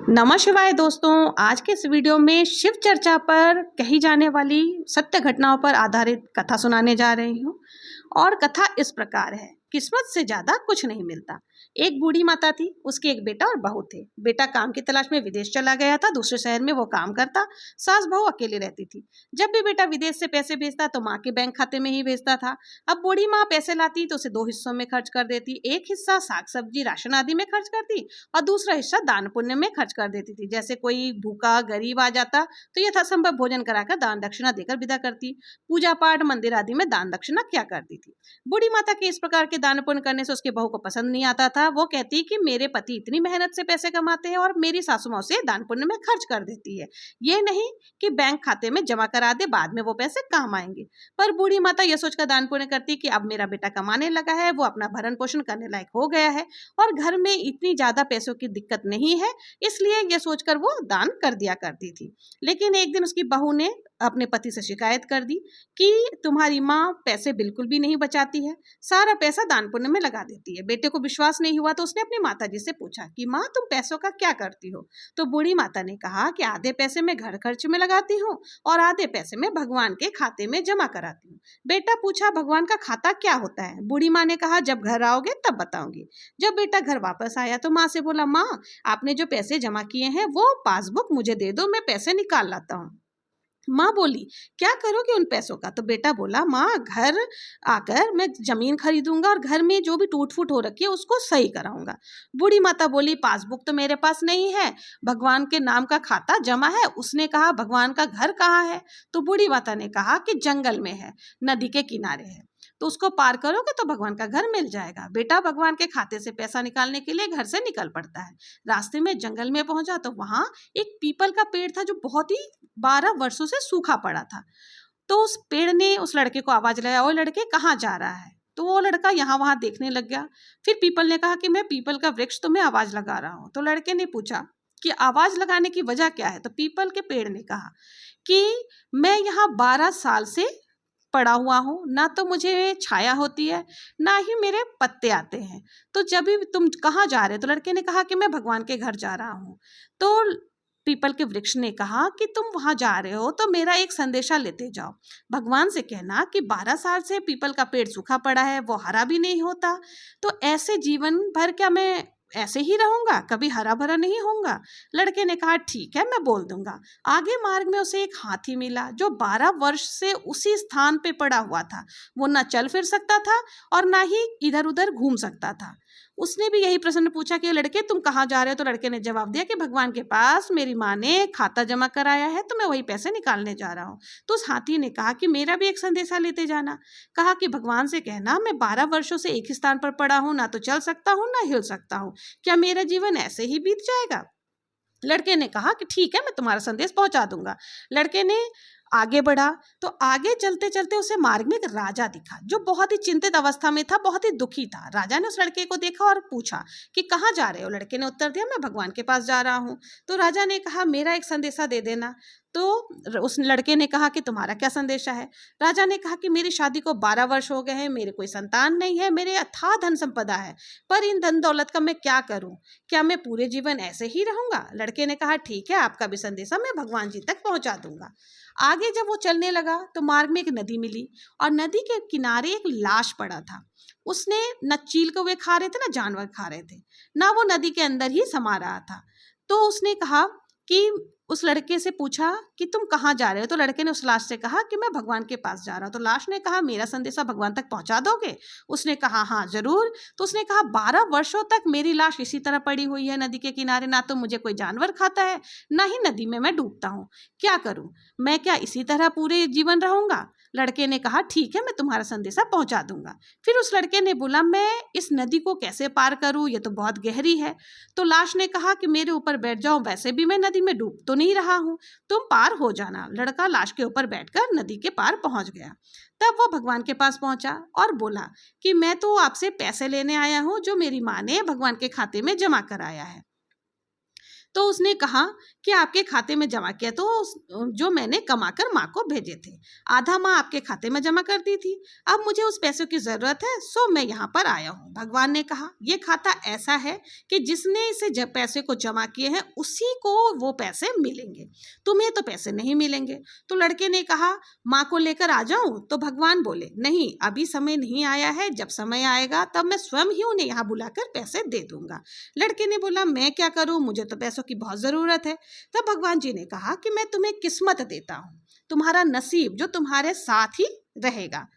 नमः शिवाय दोस्तों। आज के इस वीडियो में शिव चर्चा पर कही जाने वाली सत्य घटनाओं पर आधारित कथा सुनाने जा रही हूँ। और कथा इस प्रकार है। किस्मत से ज्यादा कुछ नहीं मिलता। एक बूढ़ी माता थी, उसके एक बेटा और बहू थे। बेटा काम की तलाश में विदेश चला गया था, दूसरे शहर में वो काम करता। सास बहू अकेली रहती थी। जब भी बेटा विदेश से पैसे भेजता तो माँ के बैंक खाते में ही भेजता था। अब बूढ़ी माँ पैसे लाती तो उसे दो हिस्सों में खर्च कर देती। एक हिस्सा साग सब्जी राशन आदि में खर्च करती और दूसरा हिस्सा दान पुण्य में खर्च कर देती थी। जैसे कोई भूखा गरीब आ जाता तो यथासंभव भोजन कराकर दान दक्षिणा देकर विदा करती। पूजा पाठ मंदिर आदि में दान दक्षिणा क्या करती थी। बूढ़ी माता के इस प्रकार के दान पुण्य करने से उसके बहू को पसंद नहीं आता था। वो कहती कि मेरे पति इतनी मेहनत से पैसे कमाते हैं और मेरी सासू माँ से दान पुण्य में खर्च कर देती है, ये नहीं कि बैंक खाते में जमा करा दे, बाद में वो पैसे काम आएंगे। पर बूढ़ी माता यह सोचकर दान पुण्य करती कि अब मेरा बेटा कमाने लगा है, वो अपना भरण पोषण करने लायक हो गया है और घर में इतनी ज्यादा पैसों की दिक्कत नहीं है, इसलिए यह सोचकर वो दान कर दिया करती थी। लेकिन एक दिन उसकी बहू ने अपने पति से शिकायत कर दी कि तुम्हारी माँ पैसे बिल्कुल भी नहीं बचाती है, सारा पैसा दान पुण्य में लगा देती है। बेटे को विश्वास नहीं हुआ तो उसने अपनी माता जी से पूछा कि माँ तुम पैसों का क्या करती हो। तो बूढ़ी माता ने कहा कि आधे पैसे मैं घर खर्च में लगाती हूँ और आधे पैसे मैं भगवान के खाते में जमा कराती हूँ। बेटा पूछा भगवान का खाता क्या होता है। बूढ़ी माँ ने कहा जब घर आओगे तब बताऊंगी। जब बेटा घर वापस आया तो माँ से बोला, माँ आपने जो पैसे जमा किए हैं वो पासबुक मुझे दे दो, मैं पैसे निकाल लाता हूँ। माँ बोली क्या करोगे उन पैसों का। तो बेटा बोला माँ घर आकर मैं जमीन खरीदूंगा और घर में जो भी टूट फूट हो रखी है उसको सही कराऊंगा। बूढ़ी माता बोली पासबुक तो मेरे पास नहीं है, भगवान के नाम का खाता जमा है। उसने कहा भगवान का घर कहाँ है। तो बूढ़ी माता ने कहा कि जंगल में है, नदी के किनारे है, तो उसको पार करोगे तो भगवान का घर मिल जाएगा। बेटा भगवान के खाते से पैसा निकालने के लिए घर से निकल पड़ता है। रास्ते में जंगल में पहुंचा तो वहां एक पीपल का पेड़ था जो बहुत ही 12 वर्षों से सूखा पड़ा था। तो उस पेड़ ने उस लड़के को आवाज लगाया, ओ लड़के कहाँ जा रहा है। तो वो लड़का यहाँ वहां देखने लग गया। फिर पीपल ने कहा कि मैं पीपल का वृक्ष तुम्हें आवाज लगा रहा हूँ। तो लड़के ने पूछा कि आवाज लगाने की वजह क्या है। तो पीपल के पेड़ ने कहा कि मैं यहाँ 12 साल से पड़ा हुआ हूँ, ना तो मुझे छाया होती है ना ही मेरे पत्ते आते हैं, तो जब भी तुम कहाँ जा रहे हो। तो लड़के ने कहा कि मैं भगवान के घर जा रहा हूँ। तो पीपल के वृक्ष ने कहा कि तुम वहां जा रहे हो तो मेरा एक संदेशा लेते जाओ। भगवान से कहना कि 12 साल से पीपल का पेड़ सूखा पड़ा है, वो हरा भी नहीं होता, तो ऐसे जीवन भर क्या मैं ऐसे ही रहूंगा, कभी हरा भरा नहीं होऊंगा। लड़के ने कहा ठीक है मैं बोल दूंगा। आगे मार्ग में उसे एक हाथी मिला जो 12 वर्ष से उसी स्थान पे पड़ा हुआ था। वो ना चल फिर सकता था और ना ही इधर उधर घूम सकता था। उसने भी यही प्रश्न पूछा कि लड़के तुम कहाँ जा रहे हो। तो लड़के ने जवाब दिया कि भगवान के पास मेरी माँ ने खाता जमा कराया है तो मैं वही पैसे निकालने जा रहा हूँ। तो उस हाथी ने कहा कि मेरा भी एक संदेशा लेते जाना। कहा कि भगवान से कहना मैं 12 वर्षों से एक ही स्थान पर पड़ा हूँ, ना तो चल सकता हूँ ना हिल सकता हूँ, क्या मेरा जीवन ऐसे ही बीत जाएगा। लड़के ने कहा कि ठीक है मैं तुम्हारा संदेश पहुंचा दूंगा। लड़के ने आगे बढ़ा तो आगे चलते चलते उसे मार्ग में एक राजा दिखा जो बहुत ही चिंतित अवस्था में था, बहुत ही दुखी था। राजा ने उस लड़के को देखा और पूछा कि कहाँ जा रहे हो। लड़के ने उत्तर दिया मैं भगवान के पास जा रहा हूँ। तो राजा ने कहा मेरा एक संदेशा दे देना। तो उस लड़के ने कहा कि तुम्हारा क्या संदेशा है। राजा ने कहा कि मेरी शादी को 12 वर्ष हो गए हैं, मेरे कोई संतान नहीं है, मेरे अथाह धन संपदा है, पर इन धन दौलत का मैं क्या करूं, क्या मैं पूरे जीवन ऐसे ही रहूंगा। लड़के ने कहा ठीक है आपका भी संदेशा मैं भगवान जी तक पहुंचा दूंगा। आगे जब वो चलने लगा तो मार्ग में एक नदी मिली और नदी के किनारे एक लाश पड़ा था। उसने न चील कौवे खा रहे थे ना जानवर खा रहे थे, ना वो नदी के अंदर ही समा रहा था। तो उसने कहा कि उस लड़के से पूछा कि तुम कहाँ जा रहे हो। तो लड़के ने उस लाश से कहा कि मैं भगवान के पास जा रहा हूँ। तो लाश ने कहा मेरा संदेशा भगवान तक पहुंचा दोगे। उसने कहा हाँ जरूर। तो उसने कहा 12 वर्षों तक मेरी लाश इसी तरह पड़ी हुई है नदी के किनारे, ना तो मुझे कोई जानवर खाता है ना ही नदी में मैं डूबता हूँ, क्या करूँ, मैं क्या इसी तरह पूरे जीवन रहूंगा। लड़के ने कहा ठीक है मैं तुम्हारा संदेशा पहुंचा दूंगा। फिर उस लड़के ने बोला मैं इस नदी को कैसे पार करूं, ये तो बहुत गहरी है। तो लाश ने कहा कि मेरे ऊपर बैठ जाओ, वैसे भी मैं नदी में डूब तो नहीं रहा हूं, तुम पार हो जाना। लड़का लाश के ऊपर बैठकर नदी के पार पहुंच गया। तब वो भगवान के पास पहुंचा और बोला कि मैं तो आपसे पैसे लेने आया हूं जो मेरी माँ ने भगवान के खाते में जमा कराया है। तो उसने कहा कि आपके खाते में जमा किया तो जो मैंने कमाकर माँ को भेजे थे, आधा माँ आपके खाते में जमा कर दी थी। अब मुझे उस पैसों की ज़रूरत है, सो मैं यहाँ पर आया हूँ। भगवान ने कहा ये खाता ऐसा है कि जिसने इसे जब पैसे को जमा किए हैं उसी को वो पैसे मिलेंगे, तुम्हें तो पैसे नहीं मिलेंगे। तो लड़के ने कहा माँ को लेकर आ जाऊं? तो भगवान बोले नहीं, अभी समय नहीं आया है, जब समय आएगा तब मैं स्वयं ही उन्हें यहाँ बुलाकर पैसे दे दूंगा। लड़के ने बोला मैं क्या करूं, मुझे तो पैसों की बहुत ज़रूरत है। तब भगवान जी ने कहा कि मैं तुम्हें किस्मत देता हूँ, तुम्हारा नसीब जो तुम्हारे साथ ही रहेगा।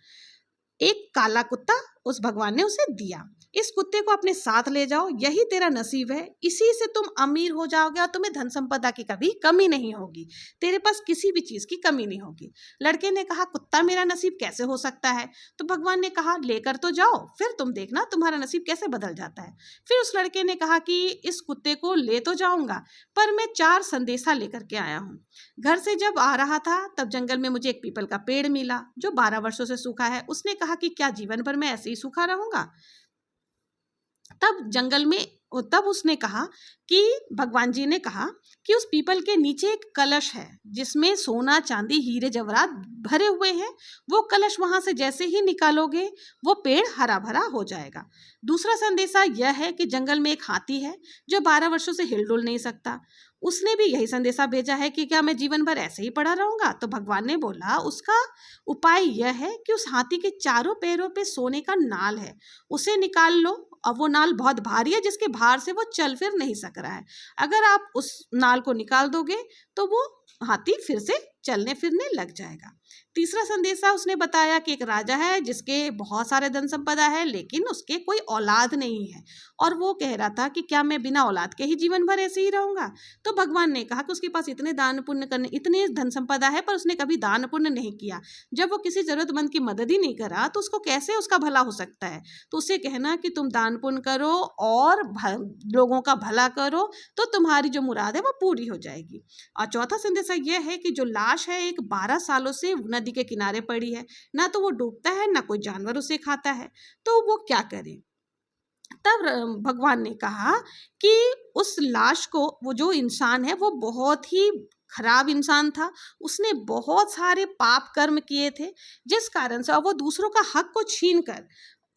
एक काला कुत्ता उस भगवान ने उसे दिया, इस कुत्ते को अपने साथ ले जाओ, यही तेरा नसीब है, इसी से तुम अमीर हो जाओगे और तुम्हें धन संपदा की कभी कमी नहीं होगी, तेरे पास किसी भी चीज की कमी नहीं होगी। लड़के ने कहा कुत्ता मेरा नसीब कैसे हो सकता है? तो भगवान ने कहा लेकर तो जाओ, फिर तुम देखना तुम्हारा नसीब कैसे बदल जाता है। फिर उस लड़के ने कहा कि इस कुत्ते को ले तो जाऊंगा, पर मैं 4 संदेशा लेकर के आया हूँ। घर से जब आ रहा था तब जंगल में मुझे एक पीपल का पेड़ मिला जो 12 वर्षों से सूखा है। उसने कहा कि क्या जीवन भर मैं ऐसे ही सूखा रहूंगा? तब उसने कहा कि भगवान जी ने कहा कि उस पीपल के नीचे एक कलश है जिसमें सोना चांदी हीरे जवाहरात भरे हुए हैं, वो कलश वहां से जैसे ही निकालोगे वो पेड़ हरा भरा हो जाएगा। दूसरा संदेशा यह है कि जंगल में एक हाथी है जो 12 वर्षों से हिलडुल नहीं सकता, उसने भी यही संदेशा भेजा है कि क्या मैं जीवन भर ऐसे ही पड़ा रहूंगा? तो भगवान ने बोला उसका उपाय यह है कि उस हाथी के चारों पैरों पे सोने का नाल है, उसे निकाल लो। अब वो नाल बहुत भारी है जिसके भार से वो चल फिर नहीं सक रहा है, अगर आप उस नाल को निकाल दोगे तो वो हाथी फिर से चलने फिरने लग जाएगा। तीसरा संदेशा उसने बताया कि एक राजा है जिसके बहुत सारे धन संपदा है लेकिन उसके कोई औलाद नहीं है, और वो कह रहा था कि क्या मैं बिना औलाद के ही जीवन भर ऐसे ही रहूंगा? तो भगवान ने कहा कि उसके पास इतने दान पुण्य करने, इतने धन संपदा है पर उसने कभी दान पुण्य नहीं किया, जब वो किसी जरूरतमंद की मदद ही नहीं करा तो उसको कैसे उसका भला हो सकता है? तो उसे कहना कि तुम दान पुण्य करो और लोगों का भला करो तो तुम्हारी जो मुराद है वो पूरी हो जाएगी। और चौथा संदेशा यह है कि जो लाश है एक 12 सालों से नदी के किनारे पड़ी है, ना तो वो डूबता है ना कोई जानवर उसे खाता है, तो वो क्या करे? तब भगवान ने कहा कि उस लाश को, वो जो इंसान है वो बहुत ही खराब इंसान था, उसने बहुत सारे पाप कर्म किए थे जिस कारण से वो दूसरों का हक को छीन कर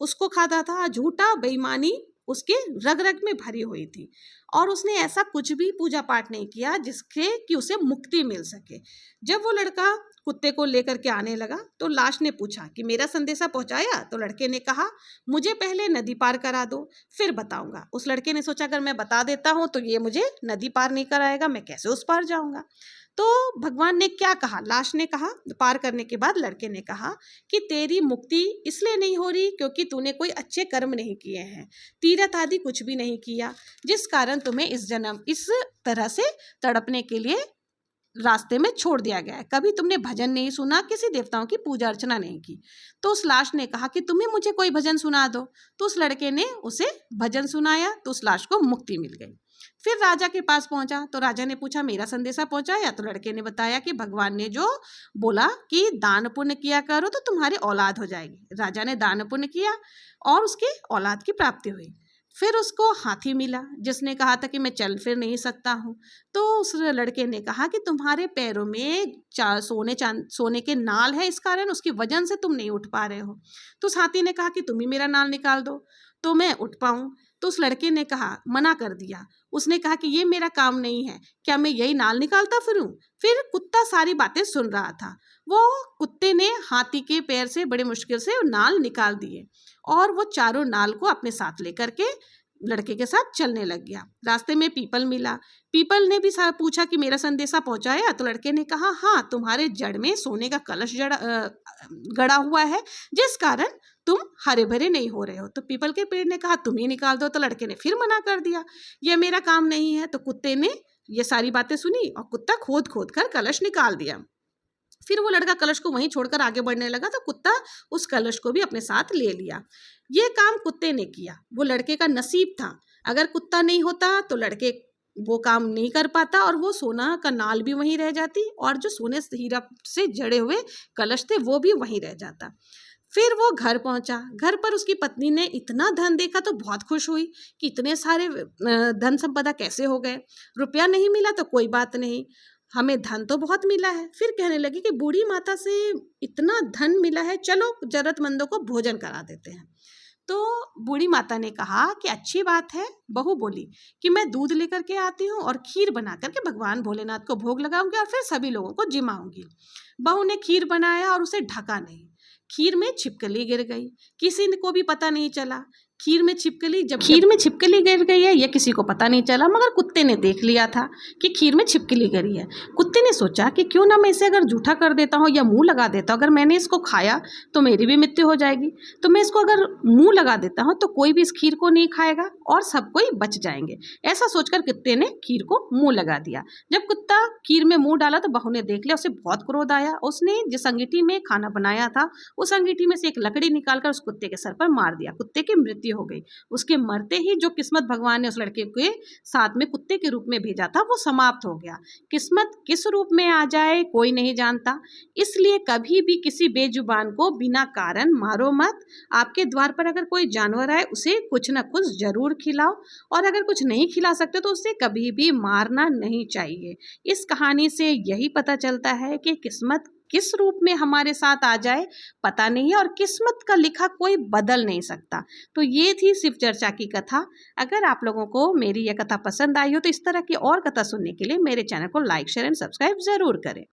उसको खाता था। झूठा बेईमानी उसके रग रग में भरी हुई थी और उसने ऐसा कुछ भी पूजा पाठ नहीं किया जिसके कि उसे मुक्ति मिल सके। जब वो लड़का कुत्ते को लेकर के आने लगा तो लाश ने पूछा कि मेरा संदेशा पहुंचाया? तो लड़के ने कहा मुझे पहले नदी पार करा दो फिर बताऊंगा। उस लड़के ने सोचा अगर मैं बता देता हूं तो ये मुझे नदी पार नहीं कराएगा, मैं कैसे उस पार जाऊंगा? तो भगवान ने क्या कहा, लाश ने कहा पार करने के बाद लड़के ने कहा कि तेरी मुक्ति इसलिए नहीं हो रही क्योंकि तूने कोई अच्छे कर्म नहीं किए हैं, तीर्थ आदि कुछ भी नहीं किया, जिस कारण तुम्हें इस जन्म इस तरह से तड़पने के लिए रास्ते में छोड़ दिया गया है। कभी तुमने भजन नहीं सुना, किसी देवताओं की पूजा अर्चना नहीं की। तो उस लाश ने कहा कि तुम्हें मुझे कोई भजन सुना दो। तो उस लड़के ने उसे भजन सुनाया तो उस लाश को मुक्ति मिल गई। फिर राजा के पास पहुंचा तो राजा ने पूछा मेरा संदेशा पहुंचाया? तो लड़के ने बताया कि भगवान ने जो बोला कि दान पुण्य किया करो तो तुम्हारी औलाद हो जाएगी। राजा ने दान पुण्य किया और उसकी औलाद की प्राप्ति हुई। फिर उसको हाथी मिला जिसने कहा था कि मैं चल फिर नहीं सकता हूँ। तो उस लड़के ने कहा कि तुम्हारे पैरों में सोने के नाल है, इस कारण उसकी वजन से तुम नहीं उठ पा रहे हो। तो उस हाथी ने कहा कि तुम ही मेरा नाल निकाल दो तो मैं उठ पाऊँ। तो उस लड़के ने कहा, मना कर दिया। उसने कहा कि ये मेरा काम नहीं है, क्या मैं यही नाल निकालता फिरूं? फिर कुत्ता सारी बातें सुन रहा था। वो कुत्ते ने हाथी के पैर से बड़े मुश्किल से नाल निकाल दिए और वो चारों नाल को अपने साथ लेकर के लड़के के साथ चलने लग गया। रास्ते में पीपल मिला, पीपल ने भी पूछा कि मेरा संदेशा पहुंचाया? तो लड़के ने कहा हाँ, तुम्हारे जड़ में सोने का कलश गड़ा हुआ है जिस कारण तुम हरे भरे नहीं हो रहे हो। तो पीपल के पेड़ ने कहा तुम ही निकाल दो। तो लड़के ने फिर मना कर दिया, यह मेरा काम नहीं है। तो कुत्ते ने ये सारी बातें सुनी और कुत्ता खोद खोद कर कलश निकाल दिया। फिर वो लड़का कलश को वहीं छोड़कर आगे बढ़ने लगा तो कुत्ता उस कलश को भी अपने साथ ले लिया। ये काम कुत्ते ने किया, वो लड़के का नसीब था। अगर कुत्ता नहीं होता तो लड़के वो काम नहीं कर पाता और वो सोना का नाल भी वहीं रह जाती और जो सोने हीरा से जड़े हुए कलश थे वो भी वहीं रह जाता। फिर वो घर पहुंचा। घर पर उसकी पत्नी ने इतना धन देखा तो बहुत खुश हुई कि इतने सारे धन संपदा कैसे हो गए। रुपया नहीं मिला तो कोई बात नहीं, हमें धन तो बहुत मिला है। फिर कहने लगी कि बूढ़ी माता से इतना धन मिला है, चलो जरूरतमंदों को भोजन करा देते हैं। तो बूढ़ी माता ने कहा कि अच्छी बात है। बहू बोली कि मैं दूध लेकर के आती हूँ और खीर बना करके भगवान भोलेनाथ को भोग लगाऊंगी और फिर सभी लोगों को जिमाऊंगी। बहू ने खीर बनाया और उसे ढका नहीं। खीर में छिपकली गिर गई, किसी को भी पता नहीं चला। खीर में छिपकली गिर गई है यह किसी को पता नहीं चला, मगर कुत्ते ने देख लिया था कि खीर में छिपकली गिरी है। कुत्ते ने सोचा कि क्यों ना मैं इसे अगर जूठा कर देता हूँ या मुंह लगा देता हूँ, अगर मैंने इसको खाया तो मेरी भी मृत्यु हो जाएगी, तो मैं इसको अगर मुंह लगा देता हूँ तो कोई भी इस खीर को नहीं खाएगा और सब कोई बच जाएंगे। ऐसा सोचकर कुत्ते ने खीर को मुंह लगा दिया। जब कुत्ता खीर में मुंह डाला तो बहू ने देख लिया, उसे बहुत क्रोध आया। उसने जिस अंगीठी में खाना बनाया था उस अंगीठी में से एक लकड़ी निकालकर उस कुत्ते के सर पर मार दिया। कुत्ते की मृत्यु हो गई। उसके मरते ही जो किस्मत भगवान ने उस लड़के के साथ में कुत्ते के रूप में भेजा था वो समाप्त हो गया। किस्मत किस रूप में आ जाए कोई नहीं जानता, इसलिए कभी भी किसी बेजुबान को बिना कारण मारो मत। आपके द्वार पर अगर कोई जानवर आए उसे कुछ ना कुछ जरूर खिलाओ, और अगर कुछ नहीं खिला सकते तो उसे कभी भी मारना नहीं चाहिए। इस कहानी से यही पता चलता है कि किस्मत किस रूप में हमारे साथ आ जाए पता नहीं है, और किस्मत का लिखा कोई बदल नहीं सकता। तो ये थी शिव चर्चा की कथा। अगर आप लोगों को मेरी यह कथा पसंद आई हो तो इस तरह की और कथा सुनने के लिए मेरे चैनल को लाइक शेयर एंड सब्सक्राइब जरूर करें।